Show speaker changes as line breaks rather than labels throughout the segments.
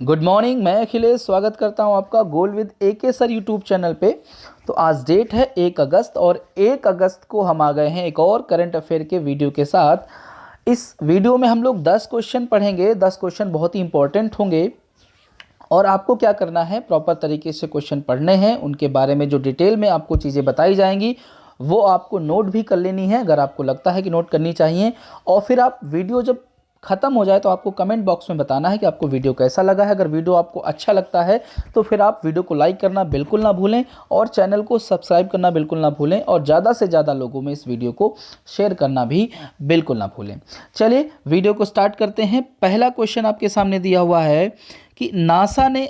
Good morning. मैं अखिलेश स्वागत करता हूं आपका goal with AK sir YouTube channel पे। तो आज डेट है 1 अगस्त और 1 अगस्त को हम आ गए हैं एक और करंट अफेयर के वीडियो के साथ। इस वीडियो में हम लोग 10 क्वेश्चन पढ़ेंगे। 10 क्वेश्चन बहुत ही इंपॉर्टेंट होंगे और आपको क्या करना है, प्रॉपर तरीके से क्वेश्चन पढ़ने हैं। उनके बारे में जो डिटेल में आपको चीज़ें बताई जाएंगी वो आपको नोट भी कर लेनी है, अगर आपको लगता है कि नोट करनी चाहिए। और फिर आप वीडियो जब ख़त्म हो जाए तो आपको कमेंट बॉक्स में बताना है कि आपको वीडियो कैसा लगा है। अगर वीडियो आपको अच्छा लगता है तो फिर आप वीडियो को लाइक करना बिल्कुल ना भूलें और चैनल को सब्सक्राइब करना बिल्कुल ना भूलें और ज़्यादा से ज़्यादा लोगों में इस वीडियो को शेयर करना भी बिल्कुल ना भूलें। चलिए वीडियो को स्टार्ट करते हैं। पहला क्वेश्चन आपके सामने दिया हुआ है कि नासा ने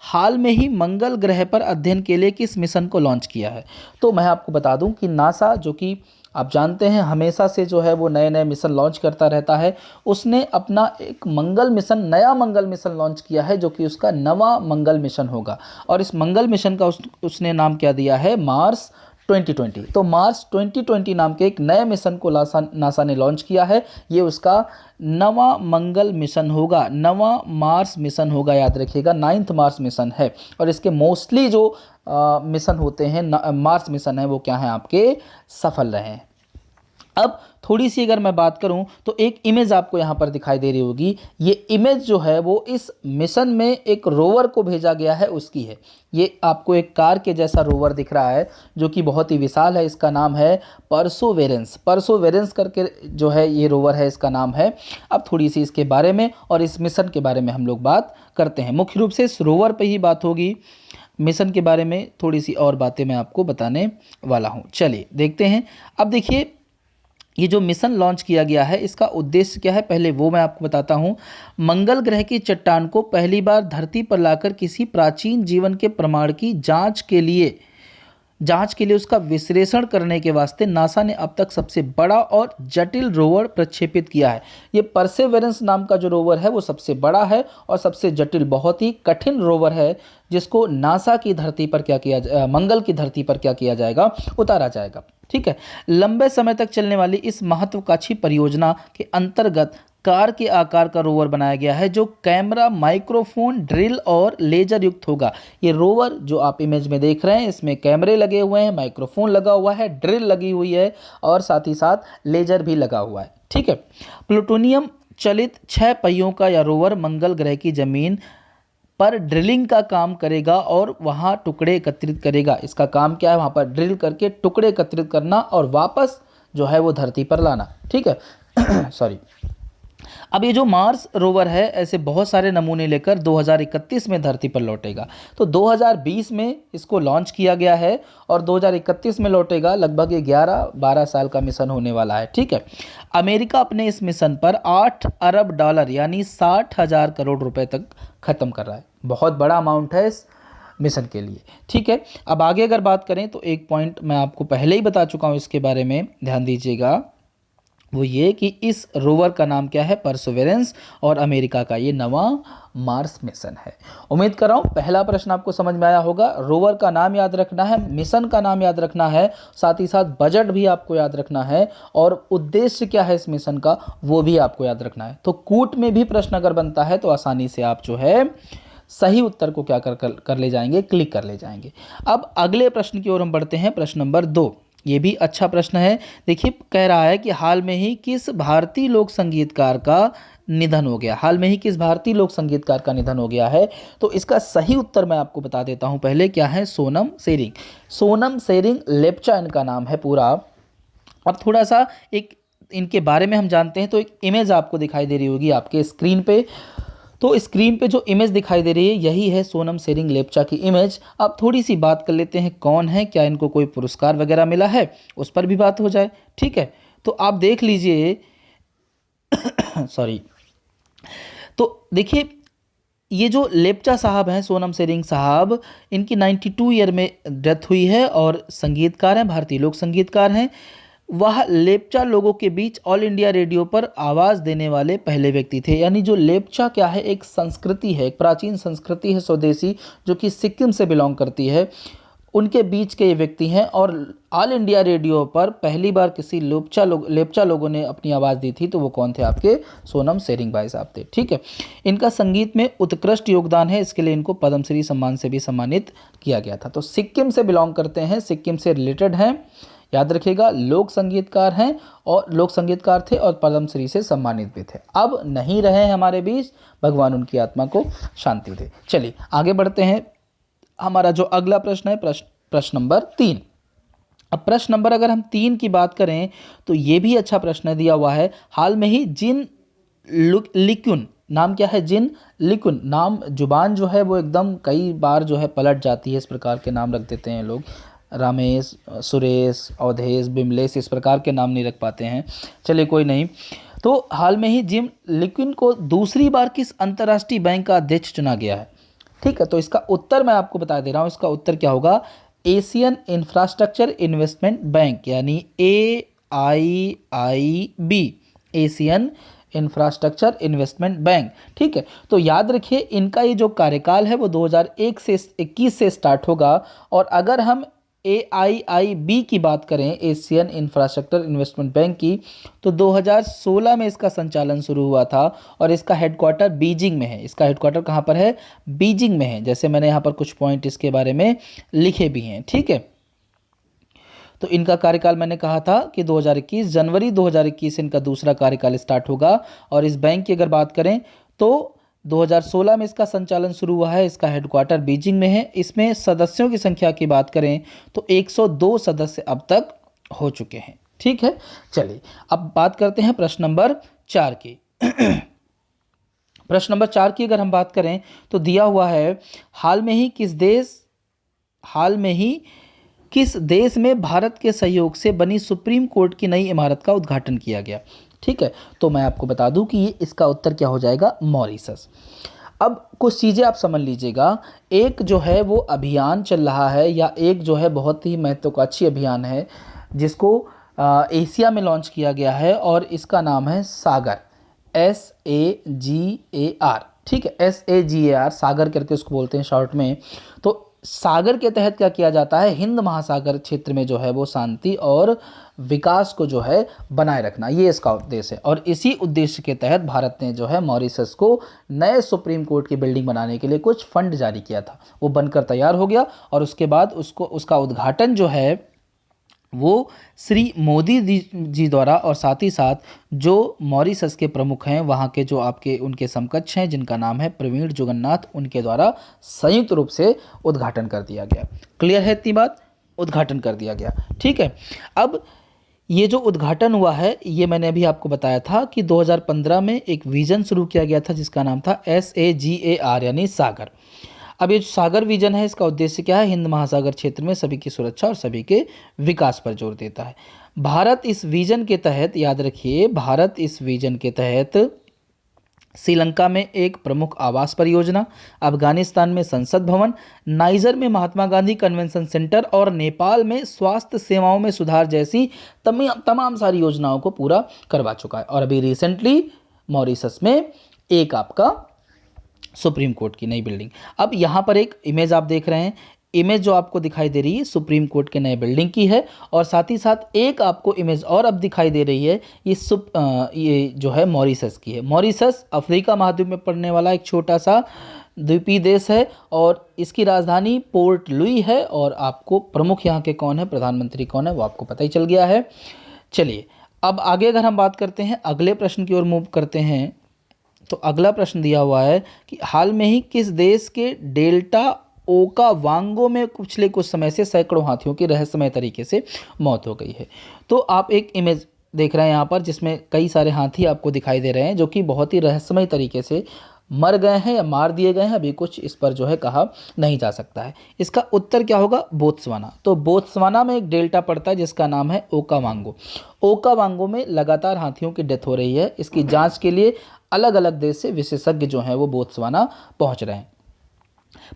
हाल में ही मंगल ग्रह पर अध्ययन के लिए किस मिशन को लॉन्च किया है। तो मैं आपको बता दूं कि नासा, जो कि आप जानते हैं हमेशा से जो है वो नए नए मिशन लॉन्च करता रहता है, उसने अपना एक मंगल मिशन, नया मंगल मिशन लॉन्च किया है जो कि उसका नवा मंगल मिशन होगा। और इस मंगल मिशन का उसने नाम क्या दिया है, मार्स 2020। तो मार्स 2020 नाम के एक नए मिशन को नासा ने लॉन्च किया है। ये उसका नवा मंगल मिशन होगा, नवा मार्स मिशन होगा, याद रखिएगा 9th मार्स मिशन है। और इसके मोस्टली जो मिशन होते हैं मार्स मिशन है वो क्या है, आपके सफल रहे हैं। अब थोड़ी सी अगर मैं बात करूं तो एक इमेज आपको यहां पर दिखाई दे रही होगी। ये इमेज जो है वो इस मिशन में एक रोवर को भेजा गया है उसकी है। ये आपको एक कार के जैसा रोवर दिख रहा है जो कि बहुत ही विशाल है। इसका नाम है परसोवेरेंस। परसोवेरेंस करके जो है ये रोवर है, इसका नाम है। अब थोड़ी सी इसके बारे में और इस मिशन के बारे में हम लोग बात करते हैं। मुख्य रूप से इस रोवर पर ही बात होगी, मिशन के बारे में थोड़ी सी और बातें मैं आपको बताने वाला हूँ। चलिए देखते हैं। अब देखिए, ये जो मिशन लॉन्च किया गया है इसका उद्देश्य क्या है, पहले वो मैं आपको बताता हूं। मंगल ग्रह की चट्टान को पहली बार धरती पर लाकर किसी प्राचीन जीवन के प्रमाण की जांच के लिए उसका विश्लेषण करने के वास्ते नासा ने अब तक सबसे बड़ा और जटिल रोवर प्रक्षेपित किया है। ये परसेवेरेंस नाम का जो रोवर है वो सबसे बड़ा है और सबसे जटिल, बहुत ही कठिन रोवर है जिसको नासा की धरती पर मंगल की धरती पर क्या किया जाएगा, उतारा जाएगा। ठीक है। लंबे समय तक चलने वाली इस महत्वाकांक्षी परियोजना के अंतर्गत कार के आकार का रोवर बनाया गया है जो कैमरा, माइक्रोफोन, ड्रिल और लेजर युक्त होगा। ये रोवर जो आप इमेज में देख रहे हैं इसमें कैमरे लगे हुए हैं, माइक्रोफोन लगा हुआ है, ड्रिल लगी हुई है और साथ ही साथ लेजर भी लगा हुआ है। ठीक है। प्लूटोनियम चलित 6 पहियों का यह रोवर मंगल ग्रह की जमीन पर ड्रिलिंग का काम करेगा और वहां टुकड़े एकत्रित करेगा। इसका काम क्या है, वहां पर ड्रिल करके टुकड़े एकत्रित करना और वापस जो है वो धरती पर लाना। ठीक है। सॉरी। अब ये जो मार्स रोवर है ऐसे बहुत सारे नमूने लेकर 2031 में धरती पर लौटेगा। तो 2020 में इसको लॉन्च किया गया है और 2031 में लौटेगा। लगभग ये 11-12 साल का मिशन होने वाला है। ठीक है। अमेरिका अपने इस मिशन पर 8 अरब डॉलर यानी 60,000 करोड़ रुपए तक खत्म कर रहा है। बहुत बड़ा अमाउंट है इस मिशन के लिए। ठीक है। अब आगे अगर बात करें तो एक पॉइंट मैं आपको पहले ही बता चुका हूं, इसके बारे में ध्यान दीजिएगा। वो ये कि इस रोवर का नाम क्या है, परसेवेरेंस, और अमेरिका का ये नवा मार्स मिशन है। उम्मीद कर रहा हूँ पहला प्रश्न आपको समझ में आया होगा। रोवर का नाम याद रखना है, मिशन का नाम याद रखना है, साथ ही साथ बजट भी आपको याद रखना है और उद्देश्य क्या है इस मिशन का वो भी आपको याद रखना है। तो कूट में भी प्रश्न अगर बनता है तो आसानी से आप जो है सही उत्तर को क्या कर ले जाएंगे, क्लिक कर ले जाएंगे। अब अगले प्रश्न की ओर हम बढ़ते हैं। प्रश्न नंबर 2, ये भी अच्छा प्रश्न है। देखिए, कह रहा है कि हाल में ही किस भारतीय लोक संगीतकार का निधन हो गया। हाल में ही किस भारतीय लोक संगीतकार का निधन हो गया है। तो इसका सही उत्तर मैं आपको बता देता हूं पहले, क्या है, सोनम शेरिंग। सोनम शेरिंग लेप्चा इनका नाम है पूरा। अब थोड़ा सा एक इनके बारे में हम जानते हैं। तो एक इमेज आपको दिखाई दे रही होगी आपके स्क्रीन पे। तो स्क्रीन पे जो इमेज दिखाई दे रही है यही है सोनम शेरिंग लेप्चा की इमेज। अब थोड़ी सी बात कर लेते हैं, कौन है, क्या इनको कोई पुरस्कार वगैरह मिला है, उस पर भी बात हो जाए। ठीक है। तो आप देख लीजिए। सॉरी। तो देखिए, ये जो लेप्चा साहब हैं, सोनम शेरिंग साहब, इनकी 92 ईयर में डेथ हुई है और संगीतकार हैं, भारतीय लोक संगीतकार हैं। वह लेप्चा लोगों के बीच ऑल इंडिया रेडियो पर आवाज़ देने वाले पहले व्यक्ति थे। यानी जो लेप्चा क्या है, एक संस्कृति है, एक प्राचीन संस्कृति है स्वदेशी, जो कि सिक्किम से बिलोंग करती है। उनके बीच के ये व्यक्ति हैं और ऑल इंडिया रेडियो पर पहली बार किसी लेप्चा लोगों ने अपनी आवाज़ दी थी, तो वो कौन थे आपके सोनम शेरिंग भाई साहब थे। ठीक है, इनका संगीत में उत्कृष्ट योगदान है, इसके लिए इनको पद्मश्री सम्मान से भी सम्मानित किया गया था। तो सिक्किम से बिलोंग करते हैं, सिक्किम से रिलेटेड हैं, याद रखिएगा, लोक संगीतकार हैं और लोक संगीतकार थे और पद्मश्री से सम्मानित भी थे। अब नहीं रहे हैं हमारे बीच, भगवान उनकी आत्मा को शांति दे। चलिए आगे बढ़ते हैं। हमारा जो अगला प्रश्न है प्रश्न नंबर 3। अब प्रश्न नंबर अगर हम 3 की बात करें तो ये भी अच्छा प्रश्न दिया हुआ है। हाल में ही जिन लिक्युन, नाम क्या है, जिन लिक्युन नाम, जुबान जो है वो एकदम कई बार जो है पलट जाती है, इस प्रकार के नाम रख देते हैं लोग, रामेश, सुरेश, अवधेश, बिमलेश, इस प्रकार के नाम नहीं रख पाते हैं। चलिए कोई नहीं। तो हाल में ही जिम लिक्विन को दूसरी बार किस अंतर्राष्ट्रीय बैंक का अध्यक्ष चुना गया है? ठीक है, तो इसका उत्तर मैं आपको बता दे रहा हूँ। इसका उत्तर क्या होगा? एशियन इंफ्रास्ट्रक्चर इन्वेस्टमेंट बैंक, यानी AIIB, Asian infrastructure investment bank. ठीक है, तो याद रखिए इनका ये जो कार्यकाल है वो 2001 से 21 से स्टार्ट होगा। और अगर हम AIIB की बात करें, एशियन इंफ्रास्ट्रक्चर इन्वेस्टमेंट बैंक की, तो 2016 में इसका संचालन शुरू हुआ था और इसका हेडक्वार्टर बीजिंग में है। इसका हेडक्वार्टर कहाँ पर है? बीजिंग में है, जैसे मैंने यहाँ पर कुछ पॉइंट इसके बारे में लिखे भी हैं। ठीक है, तो इनका कार्यकाल मैंने कहा था कि 2021 जनवरी 2021 इनका दूसरा कार्यकाल स्टार्ट होगा। और इस बैंक की अगर बात करें तो 2016 में इसका संचालन शुरू हुआ है, इसका हेडक्वार्टर बीजिंग में है। इसमें सदस्यों की संख्या की बात करें तो 102 सदस्य अब तक हो चुके हैं। ठीक है, चलिए अब बात करते हैं प्रश्न नंबर 4 की। प्रश्न नंबर 4 की अगर हम बात करें तो दिया हुआ है, हाल में ही किस देश में भारत के सहयोग से बनी सुप्रीम कोर्ट की नई इमारत का उद्घाटन किया गया? ठीक है, तो मैं आपको बता दूं कि इसका उत्तर क्या हो जाएगा? मॉरिशस। अब कुछ चीज़ें आप समझ लीजिएगा। एक जो है वो अभियान चल रहा है, या एक जो है बहुत ही महत्वाकांक्षी अभियान है जिसको एशिया में लॉन्च किया गया है, और इसका नाम है सागर, SAGAR। ठीक है, SAGAR, सागर करके उसको बोलते हैं शॉर्ट में। तो सागर के तहत क्या किया जाता है? हिंद महासागर क्षेत्र में जो है वो शांति और विकास को जो है बनाए रखना, ये इसका उद्देश्य है। और इसी उद्देश्य के तहत भारत ने जो है मॉरिशस को नए सुप्रीम कोर्ट की बिल्डिंग बनाने के लिए कुछ फंड जारी किया था, वो बनकर तैयार हो गया। और उसके बाद उसका उद्घाटन जो है वो श्री मोदी जी द्वारा, और साथ ही साथ जो मॉरिशस के प्रमुख हैं, वहाँ के जो आपके उनके समकक्ष हैं जिनका नाम है प्रवीण जुगन्नाथ, उनके द्वारा संयुक्त रूप से उद्घाटन कर दिया गया। क्लियर है इतनी बात? उद्घाटन कर दिया गया। ठीक है, अब ये जो उद्घाटन हुआ है ये मैंने अभी आपको बताया था कि 2015 में एक विजन शुरू किया गया था जिसका नाम था SAGAR, यानी सागर। अब ये जो सागर विजन है, इसका उद्देश्य क्या है? हिंद महासागर क्षेत्र में सभी की सुरक्षा और सभी के विकास पर जोर देता है। भारत इस विजन के तहत, याद रखिए, भारत इस विजन के तहत श्रीलंका में एक प्रमुख आवास परियोजना, अफगानिस्तान में संसद भवन, नाइजर में महात्मा गांधी कन्वेंशन सेंटर और नेपाल में स्वास्थ्य सेवाओं में सुधार जैसी तमाम सारी योजनाओं को पूरा करवा चुका है। और अभी रिसेंटली मॉरिशस में एक आपका सुप्रीम कोर्ट की नई बिल्डिंग। अब यहाँ पर एक इमेज आप देख रहे हैं, इमेज जो आपको दिखाई दे रही है सुप्रीम कोर्ट के नए बिल्डिंग की है। और साथ ही साथ एक आपको इमेज और अब दिखाई दे रही है, ये जो है मॉरिशस की है। मॉरिशस अफ्रीका महाद्वीप में पड़ने वाला एक छोटा सा द्वीपीय देश है और इसकी राजधानी पोर्ट लुई है। और आपको प्रमुख यहाँ के कौन है, प्रधानमंत्री कौन है, वो आपको पता ही चल गया है। चलिए अब आगे अगर हम बात करते हैं, अगले प्रश्न की ओर मूव करते हैं, तो अगला प्रश्न दिया हुआ है कि हाल में ही किस देश के डेल्टा ओकावांगो में पिछले कुछ समय से सैकड़ों हाथियों की रहस्यमय तरीके से मौत हो गई है? तो आप एक इमेज देख रहे हैं यहाँ पर जिसमें कई सारे हाथी आपको दिखाई दे रहे हैं जो कि बहुत ही रहस्यमय तरीके से मर गए हैं या मार दिए गए हैं। अभी कुछ इस पर जो है कहा नहीं जा सकता है। इसका उत्तर क्या होगा? बोत्सवाना। तो बोत्सवाना में एक डेल्टा पड़ता है जिसका नाम है ओकावांगो। ओकावांगो में लगातार हाथियों की डेथ हो रही है। इसकी जांच के लिए अलग अलग देश से विशेषज्ञ जो हैं वो बोत्सवाना पहुंच रहे हैं।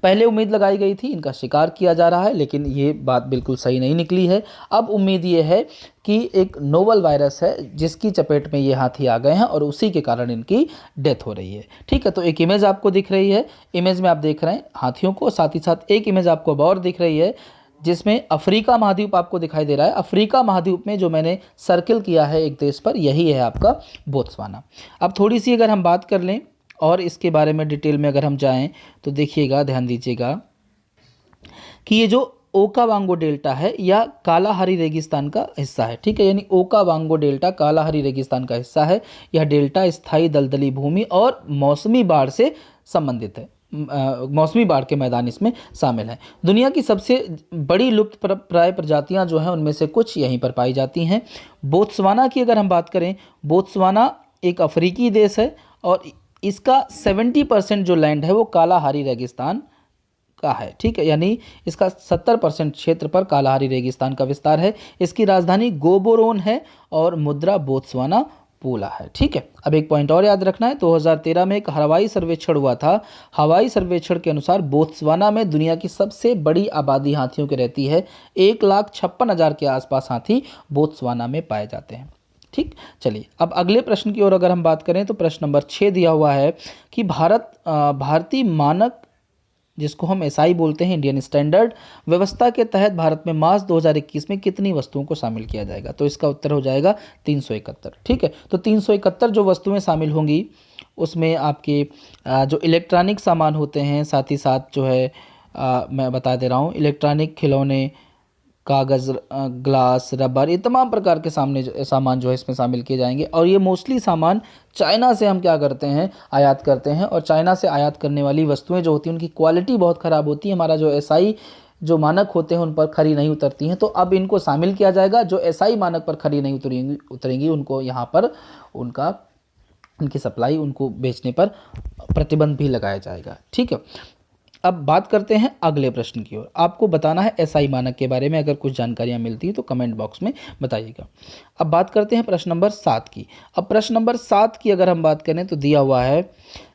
पहले उम्मीद लगाई गई थी इनका शिकार किया जा रहा है, लेकिन ये बात बिल्कुल सही नहीं निकली है। अब उम्मीद ये है कि एक नोवल वायरस है जिसकी चपेट में ये हाथी आ गए हैं और उसी के कारण इनकी डेथ हो रही है। ठीक है, तो एक इमेज आपको दिख रही है, इमेज में आप देख रहे हैं हाथियों को, साथ ही साथ एक इमेज आपको और दिख रही है जिसमें अफ्रीका महाद्वीप आपको दिखाई दे रहा है। अफ्रीका महाद्वीप में जो मैंने सर्किल किया है एक देश पर, यही है आपका बोत्सवाना। अब थोड़ी सी अगर हम बात कर लें और इसके बारे में डिटेल में अगर हम जाएं तो देखिएगा, ध्यान दीजिएगा कि ये जो ओकावांगो डेल्टा है या कालाहारी रेगिस्तान का हिस्सा है, ठीक है, यानी ओकावांगो डेल्टा कालाहारी रेगिस्तान का हिस्सा है। यह डेल्टा स्थायी दलदली भूमि और मौसमी बाढ़ से संबंधित है। मौसमी बाढ़ के मैदान इसमें शामिल हैं। दुनिया की सबसे बड़ी लुप्त प्राय प्रजातियां जो हैं उनमें से कुछ यहीं पर पाई जाती हैं। बोत्सवाना की अगर हम बात करें, बोत्सवाना एक अफ्रीकी देश है और इसका 70% जो लैंड है वो कालाहारी रेगिस्तान का है, ठीक है, यानी इसका 70% क्षेत्र पर कालाहारी रेगिस्तान का विस्तार है। इसकी राजधानी गोबोरोन है और मुद्रा बोत्सवाना पूला है, ठीक है। अब एक पॉइंट और याद रखना है, 2013 में एक हवाई सर्वेक्षण हुआ था। हवाई सर्वेक्षण के अनुसार बोत्सवाना में दुनिया की सबसे बड़ी आबादी हाथियों की रहती है। 1,56,000 के आसपास हाथी बोत्सवाना में पाए जाते हैं, ठीक। चलिए अब अगले प्रश्न की ओर अगर हम बात करें तो प्रश्न नंबर 6 दिया हुआ है कि भारतीय मानक, जिसको हम एसआई बोलते हैं, इंडियन स्टैंडर्ड व्यवस्था के तहत भारत में मार्च 2021 में कितनी वस्तुओं को शामिल किया जाएगा? तो इसका उत्तर हो जाएगा 371, ठीक है। तो 371 जो वस्तुएं शामिल होंगी उसमें आपके जो इलेक्ट्रॉनिक सामान होते हैं, साथ ही साथ जो है मैं बता दे रहा हूँ, इलेक्ट्रॉनिक खिलौने, कागज़, ग्लास, रबर, ये तमाम प्रकार के सामान जो है इसमें शामिल किए जाएंगे। और ये मोस्टली सामान चाइना से हम क्या करते हैं, आयात करते हैं। और चाइना से आयात करने वाली वस्तुएं जो होती हैं उनकी क्वालिटी बहुत ख़राब होती है। हमारा जो एसआई जो मानक होते हैं उन पर खरी नहीं उतरती हैं। तो अब इनको शामिल किया जाएगा। जो एसआई मानक पर खरी नहीं उतरेंगी उनको यहाँ पर उनकी सप्लाई, उनको बेचने पर प्रतिबंध भी लगाया जाएगा, ठीक है। अब बात करते हैं अगले प्रश्न की ओर। आपको बताना है एसआई मानक के बारे में। अगर कुछ जानकारियां मिलती है तो कमेंट बॉक्स में बताइएगा। अब बात करते हैं प्रश्न नंबर 7 की। अब प्रश्न नंबर 7 की अगर हम बात करें तो दिया हुआ है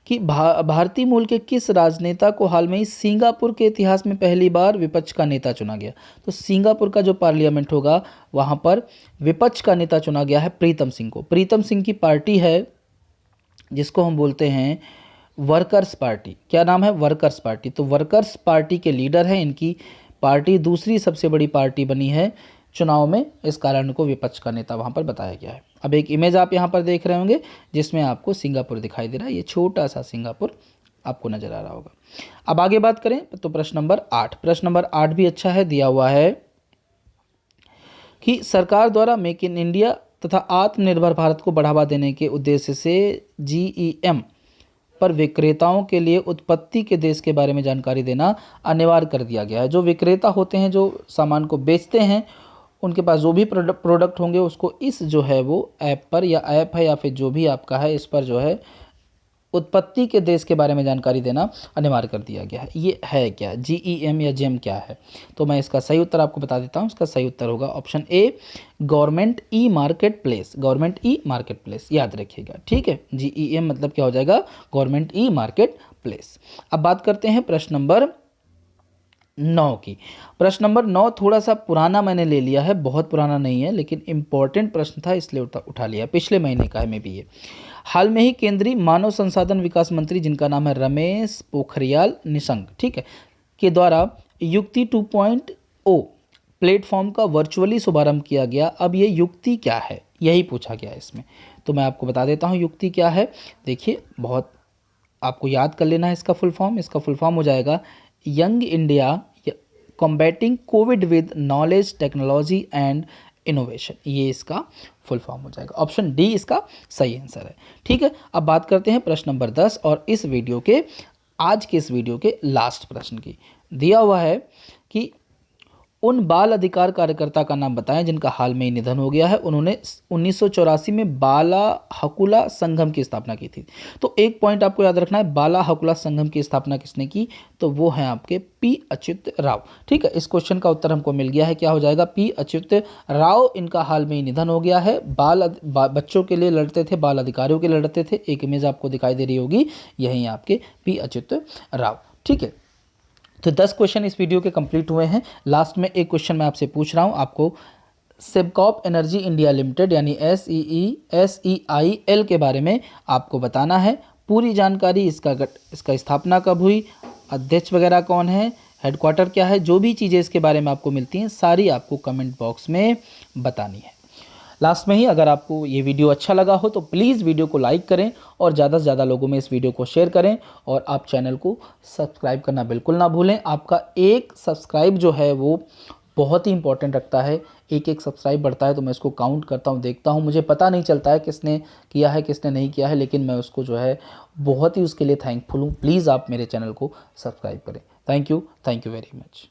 कि भारतीय मूल के किस राजनेता को हाल में ही सिंगापुर के इतिहास में पहली बार विपक्ष का नेता चुना गया? तो सिंगापुर का जो पार्लियामेंट होगा वहाँ पर विपक्ष का नेता चुना गया है प्रीतम सिंह को। प्रीतम सिंह की पार्टी है जिसको हम बोलते हैं वर्कर्स पार्टी। क्या नाम है? Workers party. तो वर्कर्स पार्टी के लीडर हैं। इनकी पार्टी दूसरी सबसे बड़ी पार्टी बनी है चुनाव में, इस कारण को विपक्ष का नेता वहाँ पर बताया गया है। अब एक इमेज आप यहाँ पर देख रहे होंगे जिसमें आपको सिंगापुर दिखाई दे रहा है। ये छोटा सा सिंगापुर आपको नजर आ रहा होगा। अब आगे बात करें तो प्रश्न नंबर 8। प्रश्न नंबर 8 भी अच्छा है। दिया हुआ है कि सरकार द्वारा मेक इन इंडिया तथा आत्मनिर्भर भारत को बढ़ावा देने के उद्देश्य से जीईएम पर विक्रेताओं के लिए उत्पत्ति के देश के बारे में जानकारी देना अनिवार्य कर दिया गया है। जो विक्रेता होते हैं, जो सामान को बेचते हैं, उनके पास जो भी प्रोडक्ट होंगे उसको इस जो है वो ऐप पर, या ऐप है या फिर जो भी आपका है, इस पर जो है उत्पत्ति के देश के बारे में जानकारी देना अनिवार्य कर दिया गया है। ये है क्या? जीईएम या जेम क्या है? तो मैं इसका सही उत्तर आपको बता देता हूँ। इसका सही उत्तर होगा option A, government e market place. Government e market place याद रखिएगा, ठीक है। जीईएम मतलब क्या हो जाएगा? Government e market place. अब बात करते हैं प्रश्न नंबर 9 की। प्रश्न नंबर 9 थोड़ा सा पुराना मैंने ले लिया है, बहुत पुराना नहीं है, लेकिन इंपॉर्टेंट प्रश्न था इसलिए उठा लिया। पिछले महीने का है में भी ये। हाल में ही केंद्रीय मानव संसाधन विकास मंत्री, जिनका नाम है रमेश पोखरियाल निशंक, ठीक है, के द्वारा युक्ति 2.0 प्लेटफॉर्म का वर्चुअली शुभारंभ किया गया। अब ये युक्ति क्या है, यही पूछा गया इसमें। तो मैं आपको बता देता हूँ युक्ति क्या है। देखिए, बहुत आपको याद कर लेना है इसका फुल फॉर्म। इसका फुल फॉर्म हो जाएगा young India combating Covid with knowledge, technology and innovation. ये इसका फुल फॉर्म हो जाएगा। ऑप्शन डी इसका सही आंसर है, ठीक है। अब बात करते हैं प्रश्न नंबर 10 और आज के इस वीडियो के लास्ट प्रश्न की। दिया हुआ है कि उन बाल अधिकार कार्यकर्ता का नाम बताएं जिनका हाल में ही निधन हो गया है। उन्होंने 1984 में बाला हकुला संगम की स्थापना की थी। तो एक पॉइंट आपको याद रखना है, बाला हकुला संगम की स्थापना किसने की? तो वो हैं आपके पी अच्युत राव, ठीक है। इस क्वेश्चन का उत्तर हमको मिल गया है। क्या हो जाएगा? पी अच्युत राव। इनका हाल में ही निधन हो गया है। बच्चों के लिए लड़ते थे, बाल अधिकारियों के लिए लड़ते थे। एक इमेज आपको दिखाई दे रही होगी, यही आपके पी अच्युत राव, ठीक है। तो 10 क्वेश्चन इस वीडियो के कंप्लीट हुए हैं। लास्ट में एक क्वेश्चन मैं आपसे पूछ रहा हूं। आपको सेबकॉप एनर्जी इंडिया लिमिटेड यानी SEIL के बारे में आपको बताना है पूरी जानकारी। इसका स्थापना कब हुई, अध्यक्ष वगैरह कौन है, हेडक्वार्टर क्या है, जो भी चीज़ें इसके बारे में आपको मिलती हैं सारी आपको कमेंट बॉक्स में बतानी है। लास्ट में ही अगर आपको ये वीडियो अच्छा लगा हो तो प्लीज़ वीडियो को लाइक करें और ज़्यादा से ज़्यादा लोगों में इस वीडियो को शेयर करें और आप चैनल को सब्सक्राइब करना बिल्कुल ना भूलें। आपका एक सब्सक्राइब जो है वो बहुत ही इंपॉर्टेंट रखता है। एक एक सब्सक्राइब बढ़ता है तो मैं इसको काउंट करता हूँ, देखता हूँ, मुझे पता नहीं चलता है किसने किया है किसने नहीं किया है, लेकिन मैं उसको जो है बहुत ही उसके लिए थैंकफुल हूँ। प्लीज़ आप मेरे चैनल को सब्सक्राइब करें। Thank you very much.